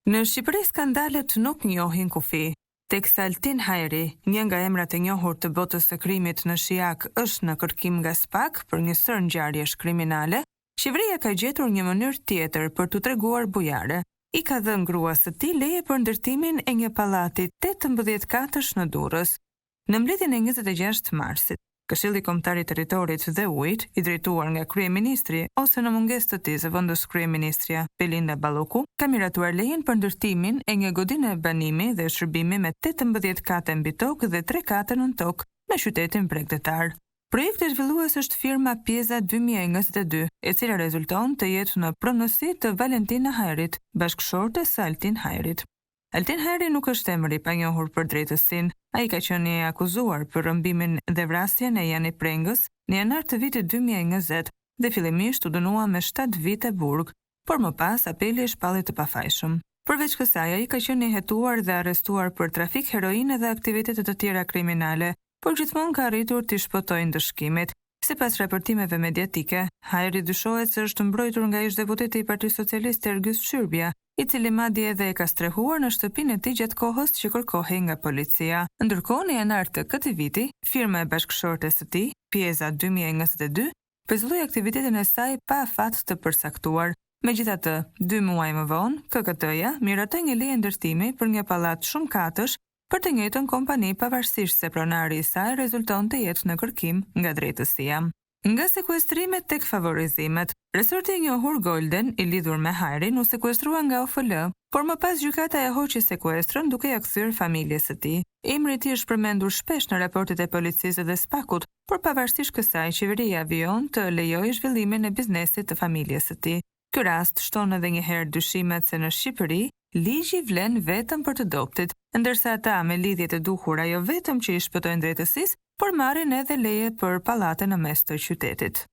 Në Shqipëri skandalet nuk njohin kufi. Teksa Altin Hajri, një nga emrat e njohur të botës së krimit në Shijak, është në kërkim nga SPAK për një sër ngjarjesh kriminale, qeveria ka gjetur një mënyrë tjetër për t'u treguar bujare. I ka dhënë gruas së tij leje për ndërtimin e një pallati 18 katësh në Durrës. Në mbledhjen e 26 marsit, Këshilli Kombëtar i Territorit dhe Ujit, i drejtuar nga kryeministri ose në mungesë të tij zëvendës kryeministrja Belinda Balloku, ka miratuar lejen për ndërtimin e një godine banimi dhe shërbimi me 18 kate mbi tokë dhe 3 kate nën tokë në qytetin bregdetar. Projekti zhvillues është firma Pjeza 2022, e cila rezulton të jetë në pronësi të Valentina Hajrit, bashkëshorte së Altin Hajrit. Altin Hajri nuk është emër i panjohur për drejtësinë. Ai ka qenë i akuzuar për rrëmbimin dhe vrasjen e Jani Prengës në janar të vitit 2020 dhe fillimisht u dënua me 7 vite burg, por më pas apeli i shpalli të pafajshëm. Përveç kësaj, ai ka qenë i hetuar dhe arrestuar për trafik heroine dhe aktivitete të tjera kriminale, por gjithmonë ka arritur të shpëtojë ndëshkimit. Sipas raportimeve mediatike, Hajri dyshohet se është mbrojtur nga ish-deputeti i Partisë Socialiste Ergys Shyrbia, i cili madje edhe e ka strehuar në shtëpinë e tij gjatë kohës që kërkohej nga policia. Ndërkohë, në janar të këtij viti, firma e bashkëshortes së tij, Pjeza 2022, pezulloi aktivitetin e saj pa afat të përcaktuar. Megjithatë, 2 muaj më vonë, KKT-ja miratoi një leje ndërtimi për një pallat shumë katësh për të njëjtën kompani, pavarësisht se pronari i saj rezulton të jetë në kërkim nga drejtësia. Nga sekuestrimet tek favorizimet, resorti i njohur Golden, i lidhur me Hajrin, u sekuestrua nga OFL, por më pas gjykata e hoqi sekuestrën duke ia kthyer familjes së tij. Emri i tij është përmendur shpesh në raportet e policisë dhe SPAK-ut, por pavarësisht kësaj, qeveria vijon të lejojë zhvillimin e biznesit të familjes së tij. Ky rast shton edhe një herë dyshimet se në Shqipëri ligji vlen vetëm për të dobtit, ndërsa ata me lidhje të duhura jo vetëm që i shpëtojnë drejtësisë, por marrin edhe leje për pallate në mes të qytetit.